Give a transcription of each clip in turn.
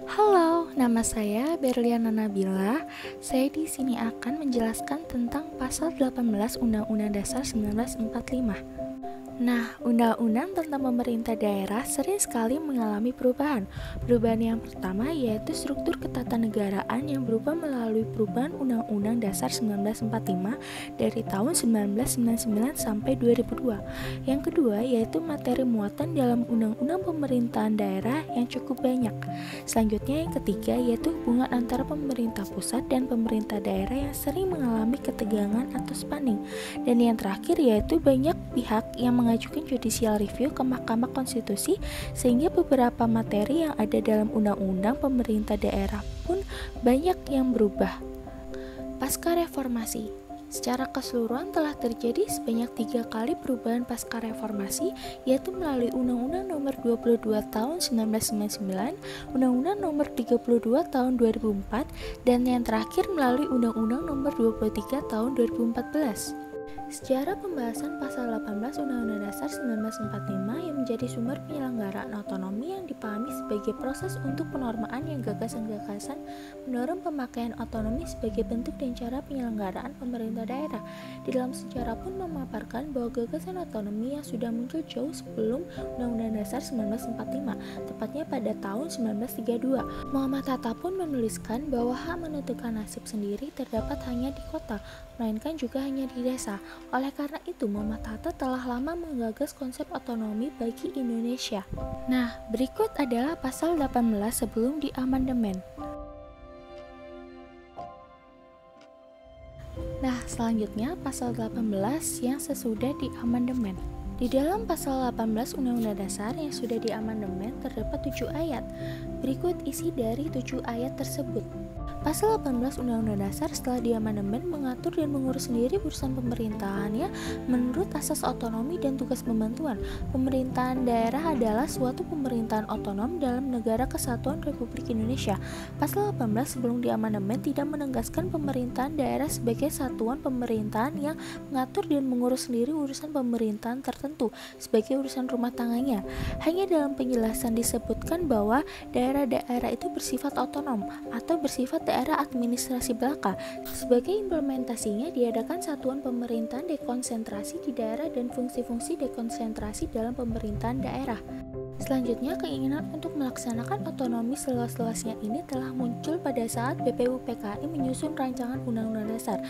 Halo, nama saya Berliana Nabila. Saya di sini akan menjelaskan tentang pasal 18 Undang-Undang Dasar 1945. Nah, undang-undang tentang pemerintah daerah sering sekali mengalami perubahan. Perubahan yang pertama yaitu struktur ketatanegaraan yang berubah melalui perubahan Undang-Undang Dasar 1945 dari tahun 1999 sampai 2002. Yang kedua yaitu materi muatan dalam Undang-Undang Pemerintahan Daerah yang cukup banyak. Selanjutnya yang ketiga yaitu hubungan antara pemerintah pusat dan pemerintah daerah yang sering mengalami ketegangan atau spanning. Dan yang terakhir yaitu banyak pihak yang mengajukan judicial review ke Mahkamah Konstitusi sehingga beberapa materi yang ada dalam Undang-Undang Pemerintah Daerah pun banyak yang berubah. Pasca reformasi, secara keseluruhan telah terjadi sebanyak 3 kali perubahan pasca reformasi, yaitu melalui Undang-Undang Nomor 22 Tahun 1999, Undang-Undang Nomor 32 Tahun 2004, dan yang terakhir melalui Undang-Undang Nomor 23 Tahun 2014. Sejarah pembahasan pasal 18 Undang-Undang Dasar 1945 yang menjadi sumber penyelenggaraan otonomi yang dipahami sebagai proses untuk penormaan yang gagasan-gagasan mendorong pemakaian otonomi sebagai bentuk dan cara penyelenggaraan pemerintah daerah. Di dalam sejarah pun memaparkan bahwa gagasan otonomi yang sudah muncul jauh sebelum Undang-Undang Dasar 1945, tepatnya pada tahun 1932. Muhammad Hatta pun menuliskan bahwa hak menentukan nasib sendiri terdapat hanya di kota, melainkan juga hanya di desa. Oleh karena itu, Muhammad Hatta telah lama menggagas konsep otonomi bagi Indonesia. Nah, berikut adalah pasal 18 sebelum diamandemen. Nah, selanjutnya pasal 18 yang sesudah diamandemen. Di dalam pasal 18 Undang-Undang Dasar yang sudah diamandemen terdapat 7 ayat. Berikut isi dari 7 ayat tersebut. Pasal 18 Undang-Undang Dasar setelah diamandemen mengatur dan mengurus sendiri urusan pemerintahannya menurut asas otonomi dan tugas pembantuan. Pemerintahan daerah adalah suatu pemerintahan otonom dalam Negara Kesatuan Republik Indonesia. Pasal 18 sebelum diamandemen tidak menegaskan pemerintahan daerah sebagai satuan pemerintahan yang mengatur dan mengurus sendiri urusan pemerintahan tertentu sebagai urusan rumah tangganya. Hanya dalam penjelasan disebutkan bahwa daerah-daerah itu bersifat otonom atau bersifat daerah administrasi belaka. Sebagai implementasinya diadakan satuan pemerintahan dekonsentrasi di daerah dan fungsi-fungsi dekonsentrasi dalam pemerintahan daerah. Selanjutnya, keinginan untuk melaksanakan otonomi seluas-luasnya ini telah muncul pada saat BPUPKI menyusun rancangan Undang-Undang Dasar.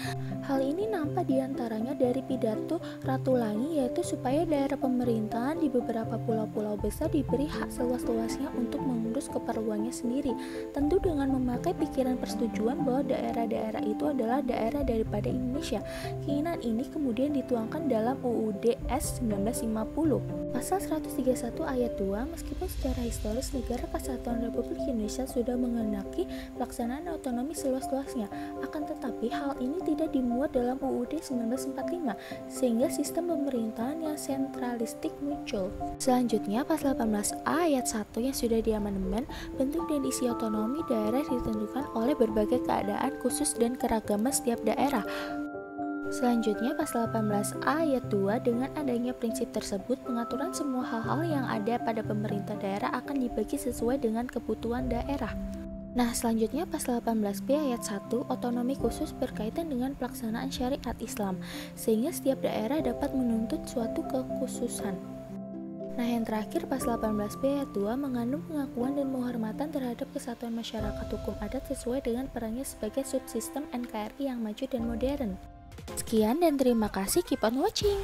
Hal ini nampak diantaranya dari pidato Ratu Langi, yaitu supaya daerah pemerintahan di beberapa pulau-pulau besar diberi hak seluas-luasnya untuk mengurus keperluannya sendiri, tentu dengan memakai pikiran persetujuan bahwa daerah-daerah itu adalah daerah daripada Indonesia. Keinginan ini kemudian dituangkan dalam UUD S 1950. Pasal 131 ayat 2, meskipun secara historis negara Kesatuan Republik Indonesia sudah mengendaki pelaksanaan otonomi seluas-luasnya, akan tetapi hal ini tidak dimuat dalam UUD 1945, sehingga sistem pemerintahan yang sentralistik muncul. Selanjutnya, pasal 18A ayat 1 yang sudah diamandemen, bentuk dan isi otonomi daerah ditentukan oleh berbagai keadaan khusus dan keragaman setiap daerah. Selanjutnya, pasal 18A ayat 2, dengan adanya prinsip tersebut, pengaturan semua hal-hal yang ada pada pemerintah daerah akan dibagi sesuai dengan kebutuhan daerah. Nah, selanjutnya pasal 18B ayat 1, otonomi khusus berkaitan dengan pelaksanaan syariat Islam, sehingga setiap daerah dapat menuntut suatu kekhususan. Nah, yang terakhir pasal 18B ayat 2 mengandung pengakuan dan penghormatan terhadap kesatuan masyarakat hukum adat sesuai dengan perannya sebagai subsistem NKRI yang maju dan modern. Sekian dan terima kasih, keep on watching.